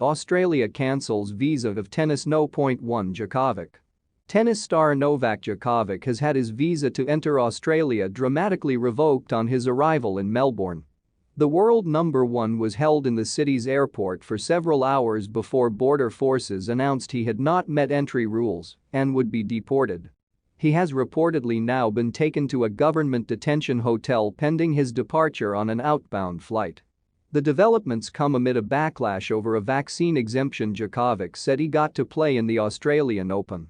Australia cancels visa of tennis No.1 Djokovic. Tennis star Novak Djokovic has had his visa to enter Australia dramatically revoked on his arrival in Melbourne. The world number one was held in the city's airport for several hours before border forces announced he had not met entry rules and would be deported. He has reportedly now been taken to a government detention hotel pending his departure on an outbound flight. The developments come amid a backlash over a vaccine exemption. Djokovic said he got to play in the Australian Open.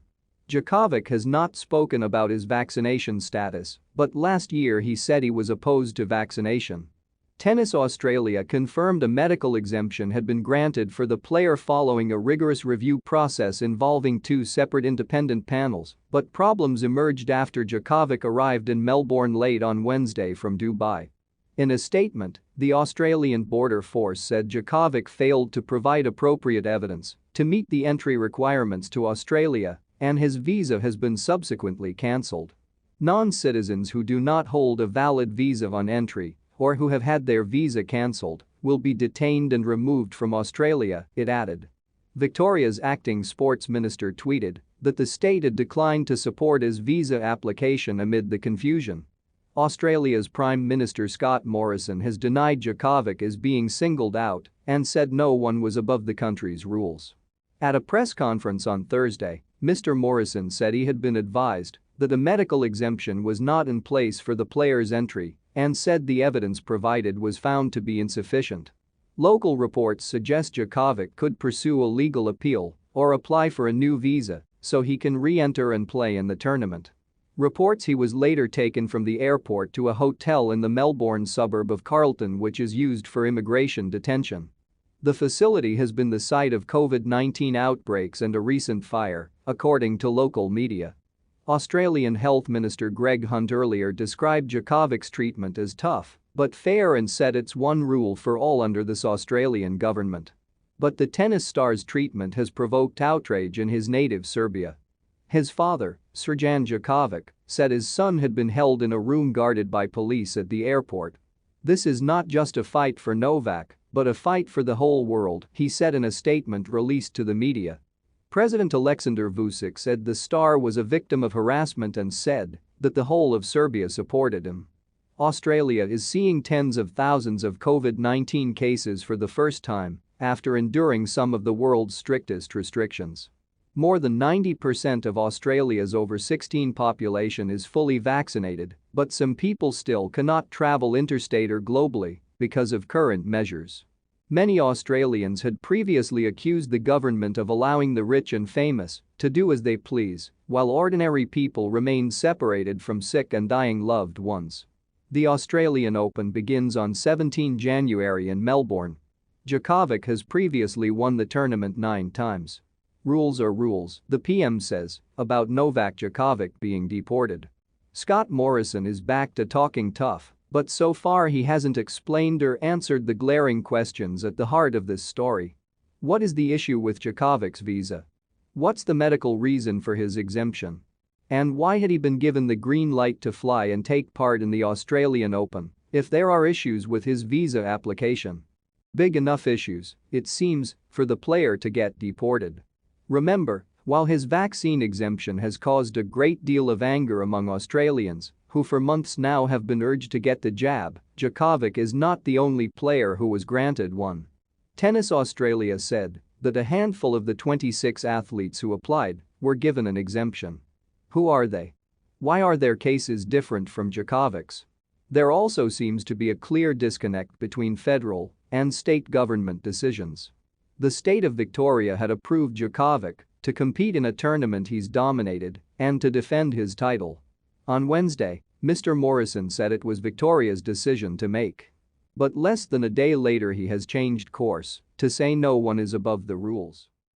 Djokovic has not spoken about his vaccination status, but last year he said he was opposed to vaccination. Tennis Australia confirmed a medical exemption had been granted for the player following a rigorous review process involving two separate independent panels, but problems emerged after Djokovic arrived in Melbourne late on Wednesday from Dubai. In a statement, the Australian Border Force said Djokovic failed to provide appropriate evidence to meet the entry requirements to Australia, and his visa has been subsequently cancelled. Non-citizens who do not hold a valid visa on entry or who have had their visa cancelled will be detained and removed from Australia, it added. Victoria's acting sports minister tweeted that the state had declined to support his visa application amid the confusion. Australia's Prime Minister Scott Morrison has denied Djokovic is being singled out and said no one was above the country's rules. At a press conference on Thursday, Mr. Morrison said he had been advised that a medical exemption was not in place for the player's entry and said the evidence provided was found to be insufficient. Local reports suggest Djokovic could pursue a legal appeal or apply for a new visa so he can re-enter and play in the tournament. Reports he was later taken from the airport to a hotel in the Melbourne suburb of Carlton, which is used for immigration detention. The facility has been the site of COVID-19 outbreaks and a recent fire, according to local media. Australian Health Minister Greg Hunt earlier described Djokovic's treatment as tough but fair and said it's one rule for all under this Australian government. But the tennis star's treatment has provoked outrage in his native Serbia. His father, Srđan Djokovic, said his son had been held in a room guarded by police at the airport. "This is not just a fight for Novak, but a fight for the whole world," he said in a statement released to the media. President Aleksandar Vučić said the star was a victim of harassment and said that the whole of Serbia supported him. Australia is seeing tens of thousands of COVID-19 cases for the first time after enduring some of the world's strictest restrictions. More than 90% of Australia's over 16 population is fully vaccinated, but some people still cannot travel interstate or globally because of current measures. Many Australians had previously accused the government of allowing the rich and famous to do as they please, while ordinary people remained separated from sick and dying loved ones. The Australian Open begins on 17 January in Melbourne. Djokovic has previously won the tournament 9 times. Rules are rules, the PM says, about Novak Djokovic being deported. Scott Morrison is back to talking tough, but so far he hasn't explained or answered the glaring questions at the heart of this story. What is the issue with Djokovic's visa? What's the medical reason for his exemption? And why had he been given the green light to fly and take part in the Australian Open if there are issues with his visa application? Big enough issues, it seems, for the player to get deported. Remember, while his vaccine exemption has caused a great deal of anger among Australians, who for months now have been urged to get the jab, Djokovic is not the only player who was granted one. Tennis Australia said that a handful of the 26 athletes who applied were given an exemption. Who are they? Why are their cases different from Djokovic's? There also seems to be a clear disconnect between federal and state government decisions. The state of Victoria had approved Djokovic to compete in a tournament he's dominated and to defend his title. On Wednesday, Mr. Morrison said it was Victoria's decision to make. But less than a day later he has changed course to say no one is above the rules.